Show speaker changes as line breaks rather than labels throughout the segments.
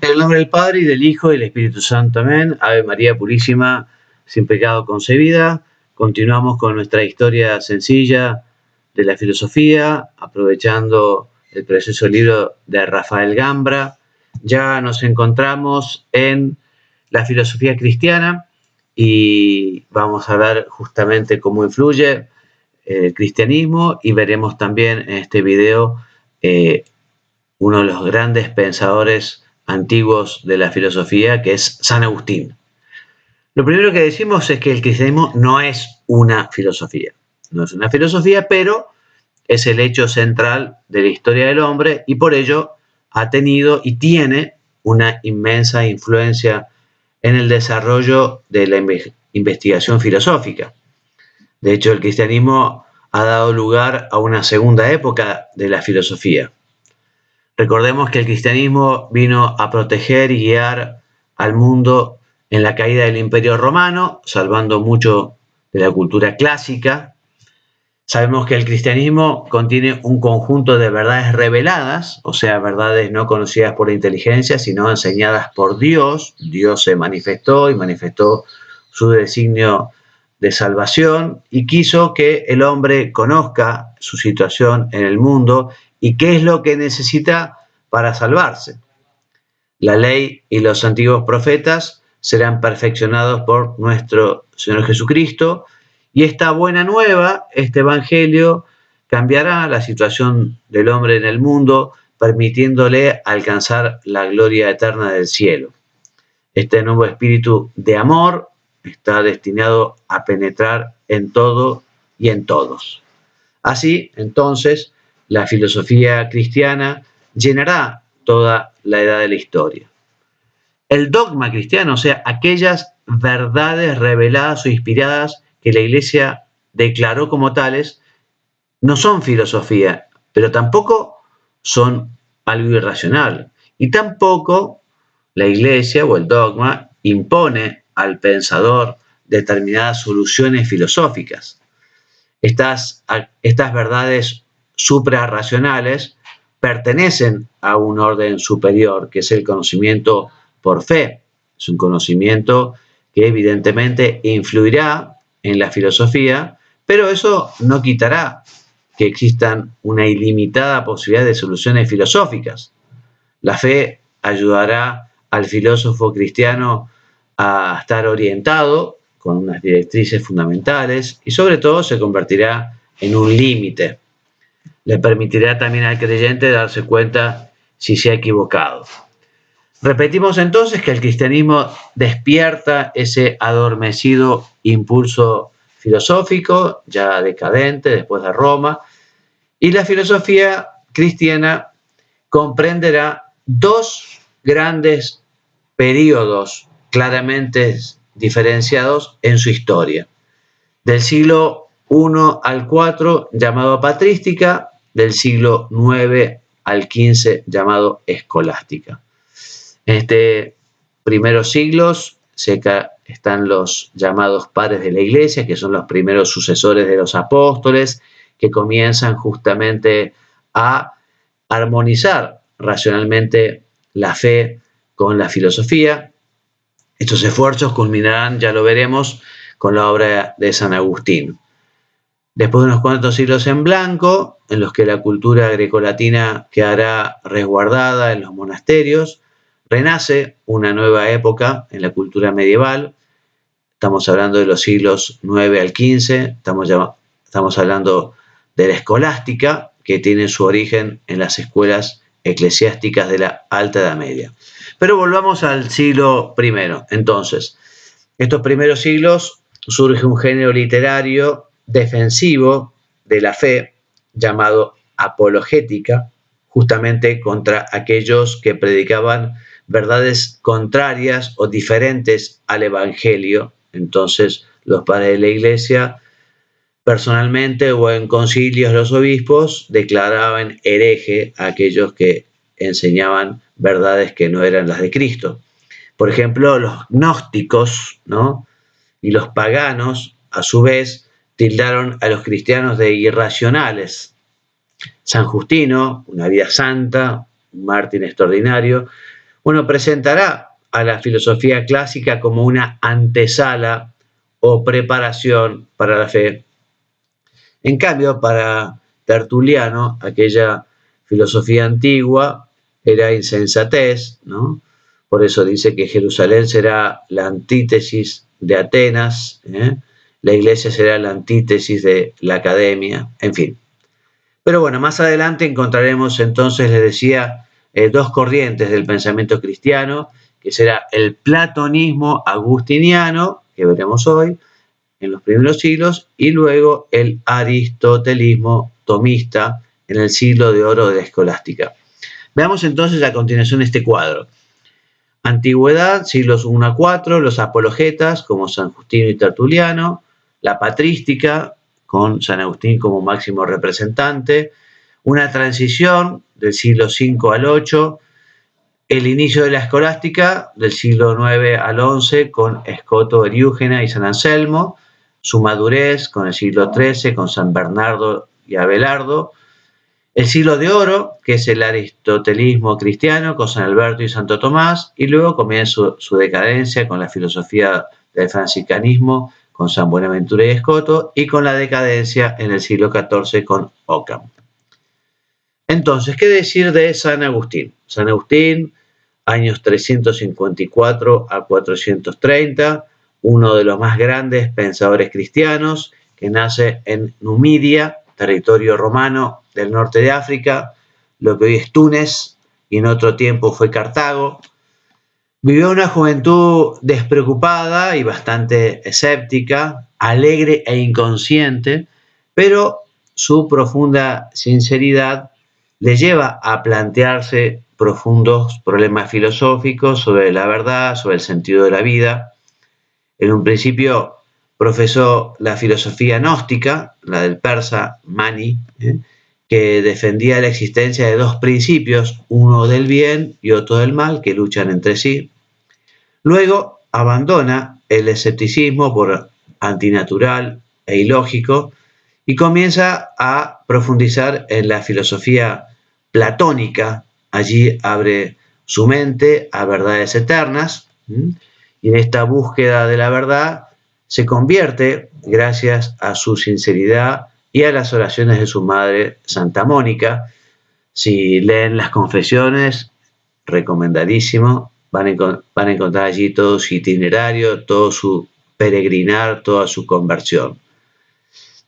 En el nombre del Padre, y del Hijo, y del Espíritu Santo. Amén. Ave María Purísima, sin pecado concebida. Continuamos con nuestra historia sencilla de la filosofía, aprovechando el precioso libro de Rafael Gambra. Ya nos encontramos en la filosofía cristiana y vamos a ver justamente cómo influye el cristianismo, y veremos también en este video uno de los grandes pensadores antiguos de la filosofía, que es San Agustín. Lo primero que decimos es que el cristianismo no es una filosofía. No es una filosofía, pero es el hecho central de la historia del hombre, y por ello ha tenido y tiene una inmensa influencia en el desarrollo de la investigación filosófica. De hecho, el cristianismo ha dado lugar a una segunda época de la filosofía. Recordemos que el cristianismo vino a proteger y guiar al mundo en la caída del Imperio Romano, salvando mucho de la cultura clásica. Sabemos que el cristianismo contiene un conjunto de verdades reveladas, o sea, verdades no conocidas por la inteligencia, sino enseñadas por Dios. Dios se manifestó y manifestó su designio de salvación, y quiso que el hombre conozca su situación en el mundo y qué es lo que necesita para salvarse. La ley y los antiguos profetas serán perfeccionados por nuestro Señor Jesucristo, y esta buena nueva, este evangelio, cambiará la situación del hombre en el mundo, permitiéndole alcanzar la gloria eterna del cielo. Este nuevo espíritu de amor está destinado a penetrar en todo y en todos. Así, entonces, la filosofía cristiana llenará toda la edad de la historia. El dogma cristiano, o sea, aquellas verdades reveladas o inspiradas que la Iglesia declaró como tales, no son filosofía, pero tampoco son algo irracional. Y tampoco la Iglesia o el dogma impone al pensador determinadas soluciones filosóficas. Estas verdades suprarracionales pertenecen a un orden superior, que es el conocimiento por fe. Es un conocimiento que evidentemente influirá en la filosofía, pero eso no quitará que existan una ilimitada posibilidad de soluciones filosóficas. La fe ayudará al filósofo cristiano a estar orientado con unas directrices fundamentales, y sobre todo se convertirá en un límite. Le permitirá también al creyente darse cuenta si se ha equivocado. Repetimos entonces que el cristianismo despierta ese adormecido impulso filosófico, ya decadente después de Roma, y la filosofía cristiana comprenderá dos grandes periodos claramente diferenciados en su historia. Del siglo I al IV, llamado patrística; del siglo IX al XV, llamado escolástica. En estos primeros siglos están los llamados padres de la Iglesia, que son los primeros sucesores de los apóstoles, que comienzan justamente a armonizar racionalmente la fe con la filosofía. Estos esfuerzos culminarán, ya lo veremos, con la obra de San Agustín. Después de unos cuantos siglos en blanco, en los que la cultura grecolatina quedará resguardada en los monasterios, renace una nueva época en la cultura medieval. Estamos hablando de los siglos IX al XV, estamos hablando de la escolástica, que tiene su origen en las escuelas eclesiásticas de la Alta Edad Media. Pero volvamos al siglo I. Entonces, estos primeros siglos surge un género literario defensivo de la fe llamado apologética, justamente contra aquellos que predicaban verdades contrarias o diferentes al Evangelio. Entonces, los padres de la Iglesia, personalmente o en concilios, los obispos declaraban hereje a aquellos que enseñaban verdades que no eran las de Cristo. Por ejemplo, los gnósticos, ¿no?, y los paganos, a su vez, tildaron a los cristianos de irracionales. San Justino, una vida santa, un mártir extraordinario, Bueno, presentará a la filosofía clásica como una antesala o preparación para la fe. En cambio, para Tertuliano, aquella filosofía antigua era insensatez, ¿no? Por eso dice que Jerusalén será la antítesis de Atenas, la iglesia será la antítesis de la academia, en fin. Pero bueno, más adelante encontraremos entonces, les decía, dos corrientes del pensamiento cristiano, que será el platonismo agustiniano, que veremos hoy, en los primeros siglos, y luego el aristotelismo tomista en el siglo de oro de la escolástica. Veamos entonces a continuación este cuadro. Antigüedad, siglos 1 a 4, los apologetas como San Justino y Tertuliano, la patrística con San Agustín como máximo representante, una transición del siglo 5 al 8, el inicio de la escolástica del siglo 9 al 11 con Escoto, Eriúgena y San Anselmo, su madurez con el siglo 13 con San Bernardo y Abelardo, el siglo de oro, que es el aristotelismo cristiano con San Alberto y Santo Tomás, y luego comienza su decadencia con la filosofía del franciscanismo con San Buenaventura y Escoto, y con la decadencia en el siglo XIV con Occam. Entonces, ¿qué decir de San Agustín? San Agustín, años 354 a 430, uno de los más grandes pensadores cristianos, que nace en Numidia, territorio romano del norte de África, lo que hoy es Túnez y en otro tiempo fue Cartago. Vivió una juventud despreocupada y bastante escéptica, alegre e inconsciente, pero su profunda sinceridad le lleva a plantearse profundos problemas filosóficos sobre la verdad, sobre el sentido de la vida. En un principio profesó la filosofía gnóstica, la del persa Mani, que defendía la existencia de dos principios, uno del bien y otro del mal, que luchan entre sí. Luego abandona el escepticismo por antinatural e ilógico y comienza a profundizar en la filosofía platónica. Allí abre su mente a verdades eternas, y en esta búsqueda de la verdad se convierte, gracias a su sinceridad y a las oraciones de su madre Santa Mónica. Si leen las confesiones, recomendadísimo, van a encontrar allí todo su itinerario, todo su peregrinar, toda su conversión.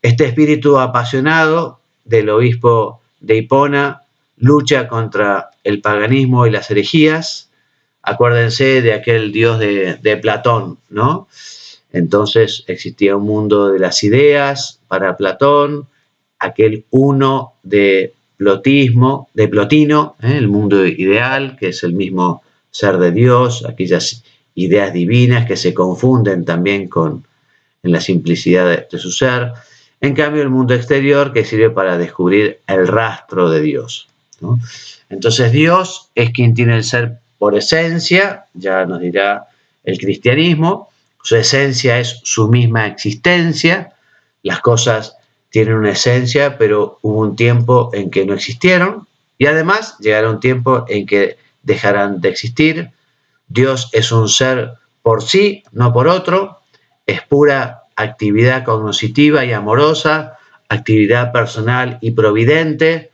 Este espíritu apasionado del obispo de Hipona lucha contra el paganismo y las herejías. Acuérdense de aquel dios de Platón, ¿no? Entonces existía un mundo de las ideas para Platón, aquel uno de Plotino, el mundo ideal, que es el mismo ser de Dios, aquellas ideas divinas que se confunden también en la simplicidad de su ser. En cambio, el mundo exterior, que sirve para descubrir el rastro de Dios, ¿no? Entonces Dios es quien tiene el ser por esencia, ya nos dirá el cristianismo. Su esencia es su misma existencia. Las cosas tienen una esencia, pero hubo un tiempo en que no existieron, y además llegará un tiempo en que dejarán de existir. Dios es un ser por sí, no por otro, es pura actividad cognoscitiva y amorosa, actividad personal y providente.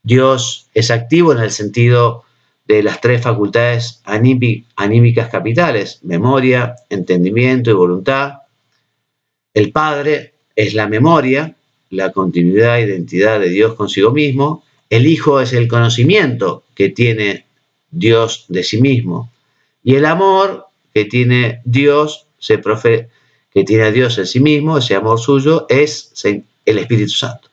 Dios es activo en el sentido de las tres facultades anímicas capitales: memoria, entendimiento y voluntad. El Padre es la memoria, la continuidad e identidad de Dios consigo mismo. El Hijo es el conocimiento que tiene Dios de sí mismo. Y el amor que tiene Dios, que tiene a Dios en sí mismo, ese amor suyo, es el Espíritu Santo.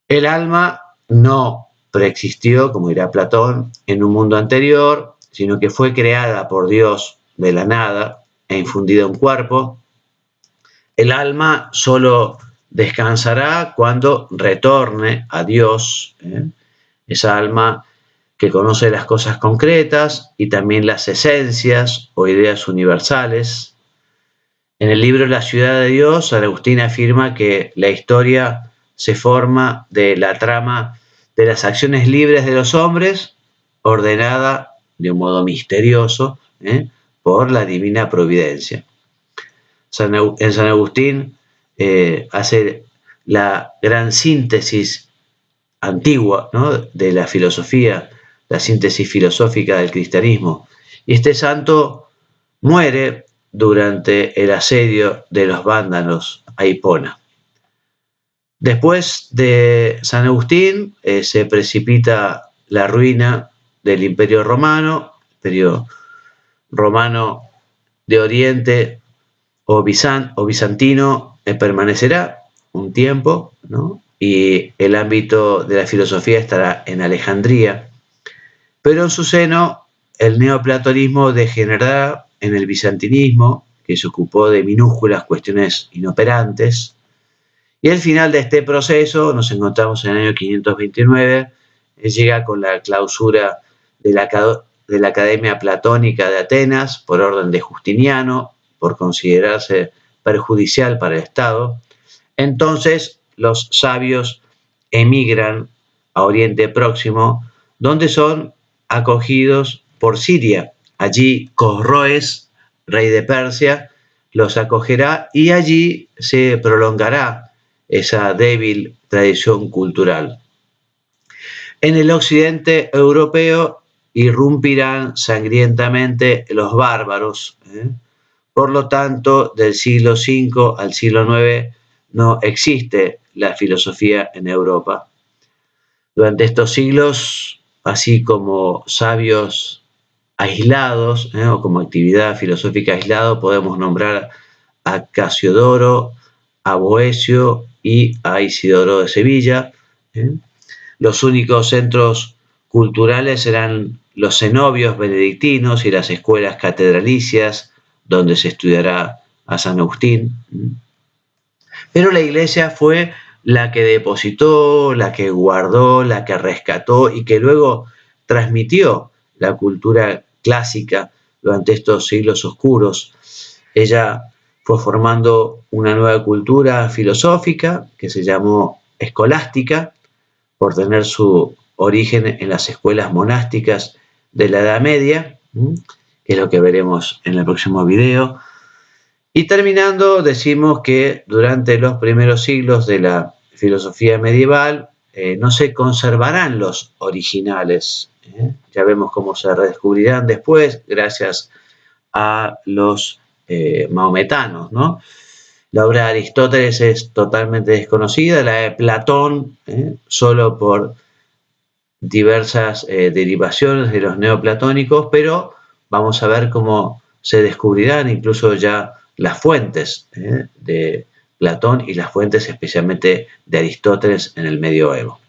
El alma no preexistió, como dirá Platón, en un mundo anterior, sino que fue creada por Dios de la nada e infundida en un cuerpo. El alma solo descansará cuando retorne a Dios, esa alma que conoce las cosas concretas y también las esencias o ideas universales. En el libro La ciudad de Dios, San Agustín afirma que la historia se forma de la trama de las acciones libres de los hombres, ordenada de un modo misterioso, por la divina providencia. En San Agustín hace la gran síntesis antigua, ¿no?, de la filosofía, la síntesis filosófica del cristianismo. Y este santo muere durante el asedio de los vándalos a Hipona. Después de San Agustín se precipita la ruina del Imperio Romano, Imperio Romano de Oriente o bizantino permanecerá un tiempo, ¿no?, y el ámbito de la filosofía estará en Alejandría, pero en su seno el neoplatonismo degenerará en el bizantinismo, que se ocupó de minúsculas cuestiones inoperantes, y al final de este proceso, nos encontramos en el año 529, llega con la clausura de la Academia Platónica de Atenas por orden de Justiniano, por considerarse perjudicial para el Estado. Entonces los sabios emigran a Oriente Próximo, donde son acogidos por Siria. Allí Cosroes, rey de Persia, los acogerá y allí se prolongará esa débil tradición cultural. En el occidente europeo irrumpirán sangrientamente los bárbaros. Por lo tanto, del siglo V al siglo IX no existe la filosofía en Europa. Durante estos siglos, así como sabios aislados, o como actividad filosófica aislada, podemos nombrar a Casiodoro, a Boecio y a Isidoro de Sevilla. Los únicos centros culturales eran los cenobios benedictinos y las escuelas catedralicias, donde se estudiará a San Agustín. Pero la Iglesia fue la que depositó, la que guardó, la que rescató y que luego transmitió la cultura clásica durante estos siglos oscuros. Ella fue formando una nueva cultura filosófica que se llamó escolástica, por tener su origen en las escuelas monásticas de la Edad Media, que es lo que veremos en el próximo video. Y terminando, decimos que durante los primeros siglos de la filosofía medieval no se conservarán los originales. Ya vemos cómo se redescubrirán después gracias a los maometanos, ¿no? La obra de Aristóteles es totalmente desconocida, la de Platón, solo por diversas derivaciones de los neoplatónicos, pero vamos a ver cómo se descubrirán incluso ya las fuentes de Platón y las fuentes especialmente de Aristóteles en el medioevo.